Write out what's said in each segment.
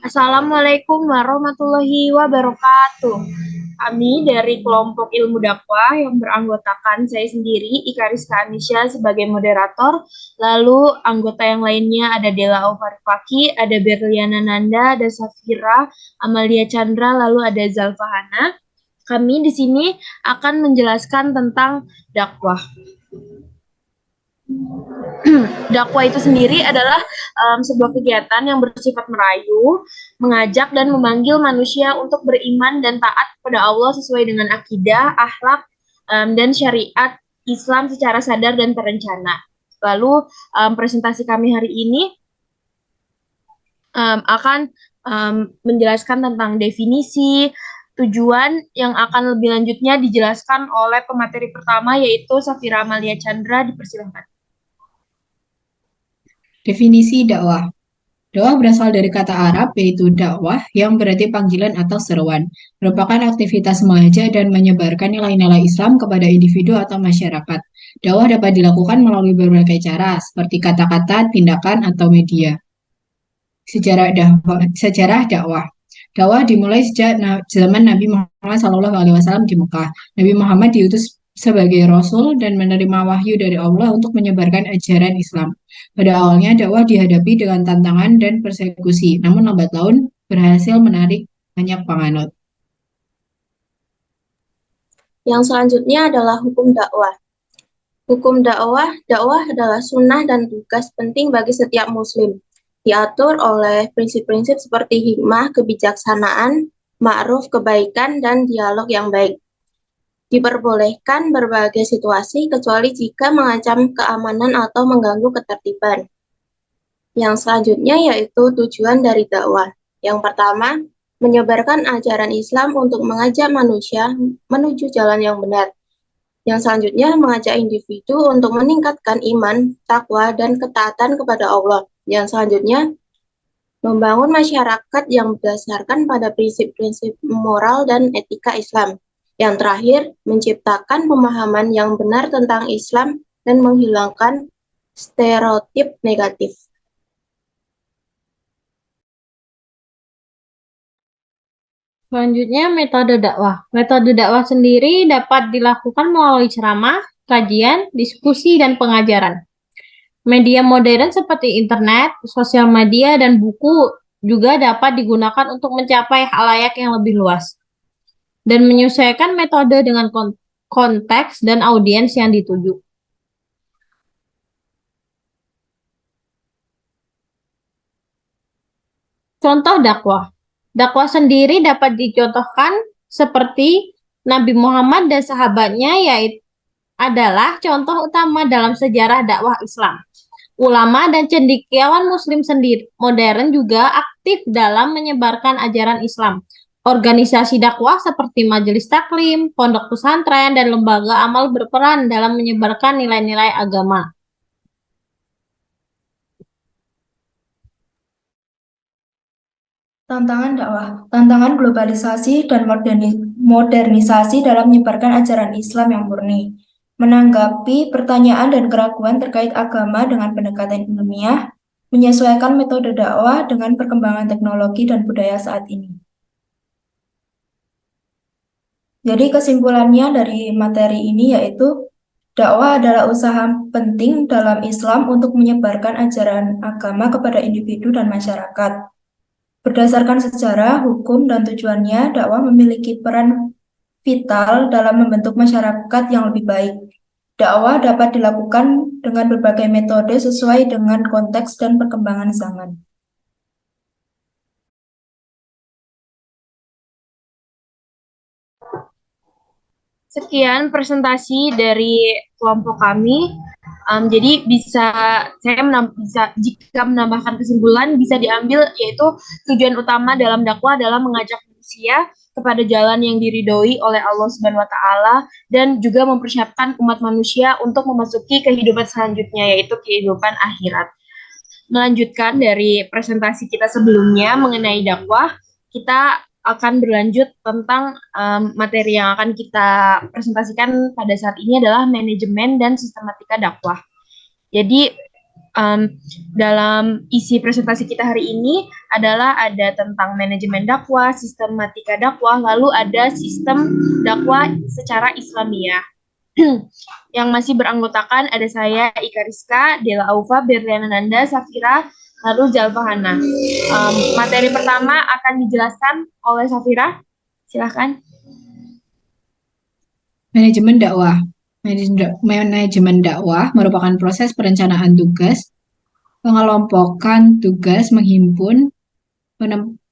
Assalamualaikum warahmatullahi wabarakatuh. Kami dari kelompok ilmu dakwah yang beranggotakan saya sendiri, Ika Rizka Anisha sebagai moderator, lalu anggota yang lainnya ada Dela Ofarifaki, ada Berliana Nanda, ada Safira, Amalia Chandra, lalu ada Zalfahana. Kami di sini akan menjelaskan tentang dakwah. Dakwah itu sendiri adalah sebuah kegiatan yang bersifat merayu, mengajak dan memanggil manusia untuk beriman dan taat kepada Allah sesuai dengan akidah, akhlak, dan syariat Islam secara sadar dan terencana. Lalu presentasi kami hari ini akan menjelaskan tentang definisi, tujuan yang akan lebih lanjutnya dijelaskan oleh pemateri pertama yaitu Safira Amalia Chandra. Dipersilahkan. Definisi dakwah. Dakwah berasal dari kata Arab yaitu dakwah yang berarti panggilan atau seruan. Merupakan aktivitas mengajar dan menyebarkan nilai-nilai Islam kepada individu atau masyarakat. Dakwah dapat dilakukan melalui berbagai cara seperti kata-kata, tindakan, atau media. Sejarah dakwah. Dakwah dimulai sejak zaman Nabi Muhammad SAW di Mekah. Nabi Muhammad diutus sebagai Rasul dan menerima wahyu dari Allah untuk menyebarkan ajaran Islam. Pada awalnya dakwah dihadapi dengan tantangan dan persekusi, namun lambat laun berhasil menarik banyak penganut. Yang selanjutnya adalah hukum dakwah. Hukum dakwah adalah sunnah dan tugas penting bagi setiap muslim. Diatur oleh prinsip-prinsip seperti hikmah, kebijaksanaan, ma'ruf, kebaikan, dan dialog yang baik. Diperbolehkan berbagai situasi kecuali jika mengancam keamanan atau mengganggu ketertiban. Yang selanjutnya yaitu tujuan dari dakwah. Yang pertama, menyebarkan ajaran Islam untuk mengajak manusia menuju jalan yang benar. Yang selanjutnya mengajak individu untuk meningkatkan iman, takwa, dan ketaatan kepada Allah. Yang selanjutnya membangun masyarakat yang berdasarkan pada prinsip-prinsip moral dan etika Islam. Yang terakhir, menciptakan pemahaman yang benar tentang Islam dan menghilangkan stereotip negatif. Selanjutnya, metode dakwah. Metode dakwah sendiri dapat dilakukan melalui ceramah, kajian, diskusi, dan pengajaran. Media modern seperti internet, sosial media, dan buku juga dapat digunakan untuk mencapai halayak yang lebih luas dan menyesuaikan metode dengan konteks dan audiens yang dituju. Contoh dakwah. Dakwah sendiri dapat dicontohkan seperti Nabi Muhammad dan sahabatnya, yaitu adalah contoh utama dalam sejarah dakwah Islam. Ulama dan cendekiawan Muslim sendiri modern juga aktif dalam menyebarkan ajaran Islam. Organisasi dakwah seperti Majelis Taklim, pondok pesantren, dan lembaga amal berperan dalam menyebarkan nilai-nilai agama. Tantangan dakwah, tantangan globalisasi dan modernisasi dalam menyebarkan ajaran Islam yang murni. Menanggapi pertanyaan dan keraguan terkait agama dengan pendekatan ilmiah, menyesuaikan metode dakwah dengan perkembangan teknologi dan budaya saat ini. Jadi kesimpulannya dari materi ini yaitu dakwah adalah usaha penting dalam Islam untuk menyebarkan ajaran agama kepada individu dan masyarakat. Berdasarkan sejarah, hukum, dan tujuannya, dakwah memiliki peran vital dalam membentuk masyarakat yang lebih baik. Dakwah dapat dilakukan dengan berbagai metode sesuai dengan konteks dan perkembangan zaman. Sekian presentasi dari kelompok kami. Jadi jika menambahkan kesimpulan bisa diambil yaitu tujuan utama dalam dakwah adalah mengajak manusia kepada jalan yang diridhoi oleh Allah Subhanahu wa taala dan juga mempersiapkan umat manusia untuk memasuki kehidupan selanjutnya yaitu kehidupan akhirat. Melanjutkan dari presentasi kita sebelumnya mengenai dakwah, kita akan berlanjut tentang materi yang akan kita presentasikan pada saat ini adalah manajemen dan sistematika dakwah. Jadi Dalam isi presentasi kita hari ini adalah ada tentang manajemen dakwah, sistematika dakwah, lalu ada sistem dakwah secara Islamiyah. Yang masih beranggotakan ada saya, Ika Rizka, Dela Aufa, Berliana Nanda, Safira, lalu Jalfahana. Materi pertama akan dijelaskan oleh Safira. Silahkan. Manajemen dakwah. Manajemen dakwah merupakan proses perencanaan tugas, pengelompokan tugas, menghimpun,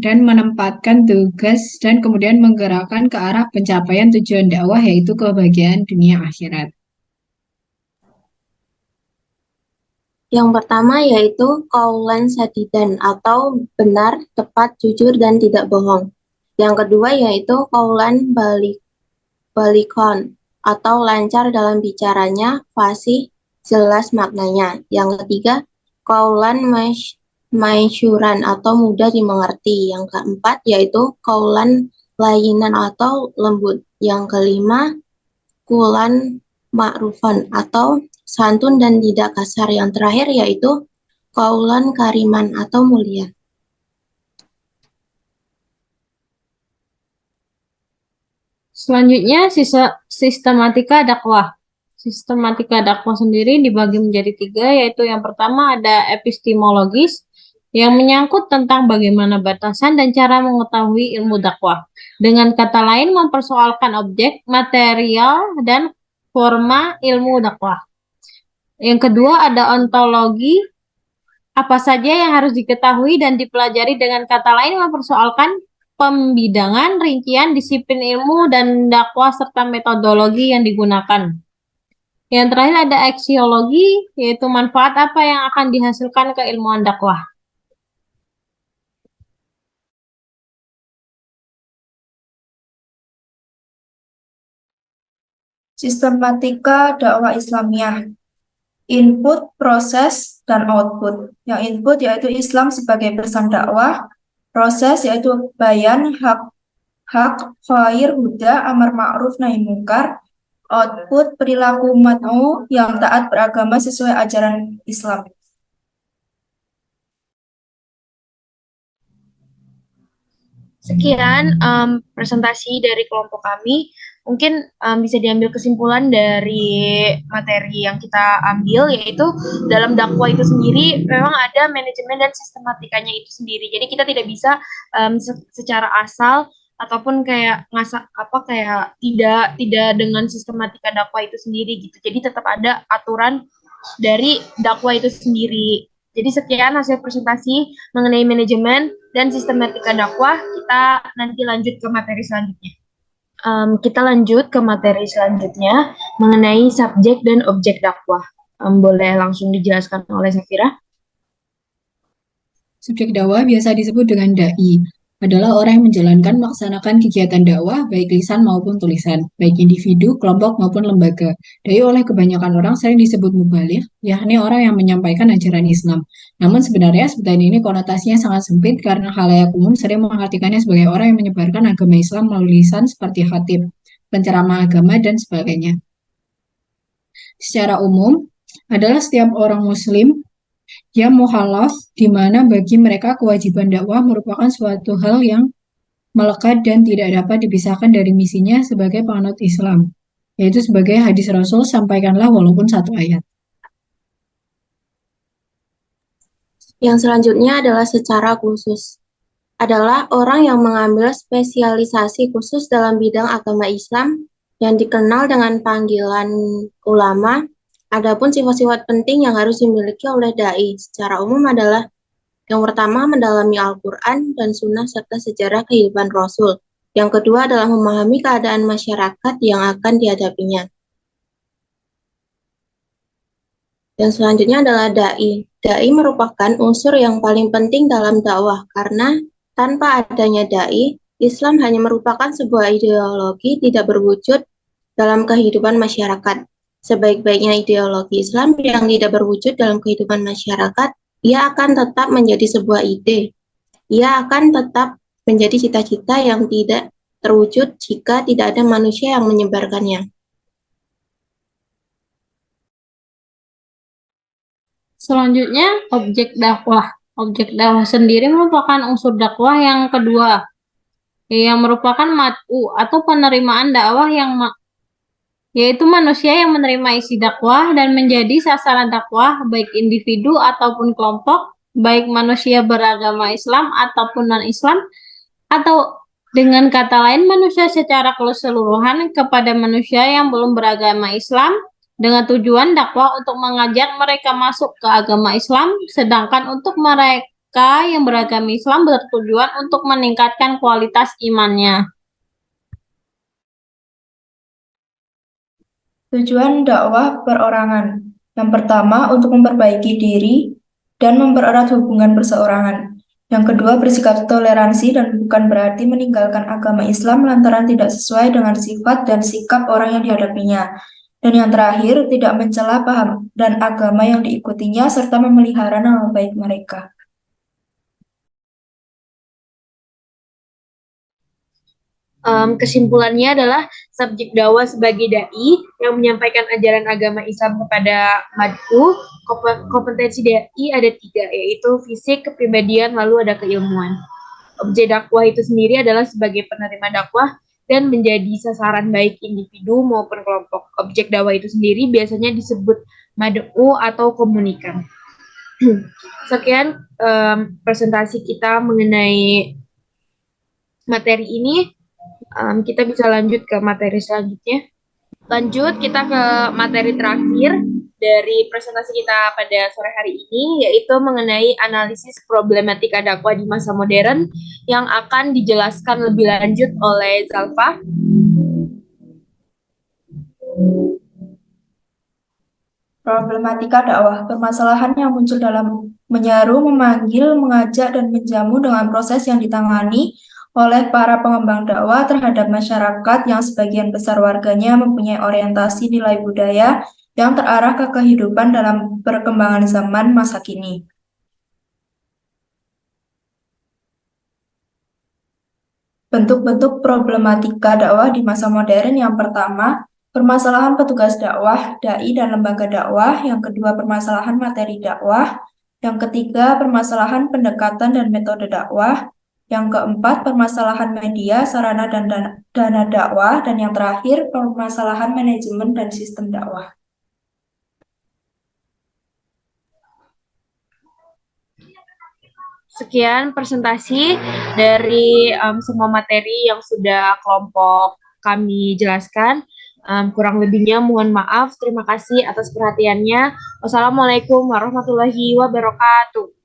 dan menempatkan tugas, dan kemudian menggerakkan ke arah pencapaian tujuan dakwah, yaitu kebahagiaan dunia akhirat. Yang pertama yaitu qaulan sadidan atau benar, tepat, jujur, dan tidak bohong. Yang kedua yaitu qaulan balikon atau lancar dalam bicaranya, fasih, jelas maknanya. Yang ketiga, qaulan maisyuran atau mudah dimengerti. Yang keempat yaitu qaulan layinan atau lembut. Yang kelima, qulan ma'rufan atau santun dan tidak kasar. Yang terakhir yaitu qaulan kariman atau mulia. Selanjutnya, sistematika dakwah. Sistematika dakwah sendiri dibagi menjadi 3, yaitu yang pertama ada epistemologis, yang menyangkut tentang bagaimana batasan dan cara mengetahui ilmu dakwah. Dengan kata lain, mempersoalkan objek, material, dan forma ilmu dakwah. Yang kedua ada ontologi, apa saja yang harus diketahui dan dipelajari, dengan kata lain mempersoalkan pembidangan, rincian, disiplin ilmu, dan dakwah serta metodologi yang digunakan. Yang terakhir ada aksiologi, yaitu manfaat apa yang akan dihasilkan keilmuan dakwah. Sistematika dakwah Islamiyah. Input, proses, dan output. Yang input yaitu Islam sebagai pesan dakwah, proses yaitu bayan, hak, khair, huda, amar ma'ruf, nahi mungkar, output perilaku mad'u yang taat beragama sesuai ajaran Islam. Sekian presentasi dari kelompok kami. Mungkin bisa diambil kesimpulan dari materi yang kita ambil, yaitu dalam dakwah itu sendiri memang ada manajemen dan sistematikanya itu sendiri. Jadi kita tidak bisa secara asal ataupun kayak kayak tidak dengan sistematika dakwah itu sendiri gitu. Jadi tetap ada aturan dari dakwah itu sendiri. Jadi sekian hasil presentasi mengenai manajemen dan sistematika dakwah. Kita nanti lanjut ke materi selanjutnya. Kita lanjut ke materi selanjutnya mengenai subjek dan objek dakwah. Boleh langsung dijelaskan oleh Safira? Subjek dakwah biasa disebut dengan dai, adalah orang yang menjalankan melaksanakan kegiatan dakwah baik lisan maupun tulisan, baik individu, kelompok maupun lembaga. Dai oleh kebanyakan orang sering disebut mubaligh, yakni orang yang menyampaikan ajaran Islam. Namun sebenarnya sebutan ini konotasinya sangat sempit karena khalayak umum sering mengartikannya sebagai orang yang menyebarkan agama Islam melalui lisan seperti khatib, penceramah agama, dan sebagainya. Secara umum, adalah setiap orang muslim yang mukhalaf, di mana bagi mereka kewajiban dakwah merupakan suatu hal yang melekat dan tidak dapat dipisahkan dari misinya sebagai penganut Islam, yaitu sebagai hadis Rasul, sampaikanlah walaupun satu ayat. Yang selanjutnya adalah secara khusus. Adalah orang yang mengambil spesialisasi khusus dalam bidang agama Islam yang dikenal dengan panggilan ulama. Adapun sifat-sifat penting yang harus dimiliki oleh dai secara umum adalah yang pertama mendalami Al-Quran dan Sunnah serta sejarah kehidupan Rasul. Yang kedua adalah memahami keadaan masyarakat yang akan dihadapinya. Yang selanjutnya adalah dai. Dai merupakan unsur yang paling penting dalam dakwah karena tanpa adanya dai, Islam hanya merupakan sebuah ideologi tidak berwujud dalam kehidupan masyarakat. Sebaik-baiknya ideologi Islam yang tidak berwujud dalam kehidupan masyarakat, ia akan tetap menjadi sebuah ide. Ia akan tetap menjadi cita-cita yang tidak terwujud jika tidak ada manusia yang menyebarkannya. Selanjutnya, objek dakwah. Objek dakwah sendiri merupakan unsur dakwah yang kedua, yang merupakan mat'u atau penerimaan dakwah yaitu manusia yang menerima isi dakwah dan menjadi sasaran dakwah baik individu ataupun kelompok, baik manusia beragama Islam ataupun non-Islam, atau dengan kata lain manusia secara keseluruhan kepada manusia yang belum beragama Islam dengan tujuan dakwah untuk mengajak mereka masuk ke agama Islam, sedangkan untuk mereka yang beragama Islam bertujuan untuk meningkatkan kualitas imannya. Tujuan dakwah perorangan. Yang pertama, untuk memperbaiki diri dan mempererat hubungan perseorangan. Yang kedua, bersikap toleransi dan bukan berarti meninggalkan agama Islam lantaran tidak sesuai dengan sifat dan sikap orang yang dihadapinya. Dan yang terakhir, tidak mencela paham dan agama yang diikutinya serta memelihara nama baik mereka. Kesimpulannya adalah subjek dakwah sebagai dai yang menyampaikan ajaran agama Islam kepada mad'u. Kompetensi dai ada 3, yaitu fisik, kepribadian, lalu ada keilmuan. Objek dakwah itu sendiri adalah sebagai penerima dakwah dan menjadi sasaran baik individu maupun kelompok. Objek dakwah itu sendiri biasanya disebut mad'u atau komunikan. Sekian presentasi kita mengenai materi ini. Kita bisa lanjut ke materi selanjutnya. Lanjut kita ke materi terakhir dari presentasi kita pada sore hari ini, yaitu mengenai analisis problematika dakwah di masa modern yang akan dijelaskan lebih lanjut oleh Zalfa. Problematika dakwah, permasalahan yang muncul dalam menyaru, memanggil, mengajak, dan menjamu dengan proses yang ditangani oleh para pengembang dakwah terhadap masyarakat yang sebagian besar warganya mempunyai orientasi nilai budaya yang terarah ke kehidupan dalam perkembangan zaman masa kini. Bentuk-bentuk problematika dakwah di masa modern yang pertama, permasalahan petugas dakwah, dai dan lembaga dakwah. Yang kedua, permasalahan materi dakwah. Yang ketiga, permasalahan pendekatan dan metode dakwah. Yang keempat, permasalahan media, sarana dan dana dakwah. Dan yang terakhir, permasalahan manajemen dan sistem dakwah. Sekian presentasi dari semua materi yang sudah kelompok kami jelaskan. Kurang lebihnya mohon maaf. Terima kasih atas perhatiannya. Wassalamualaikum warahmatullahi wabarakatuh.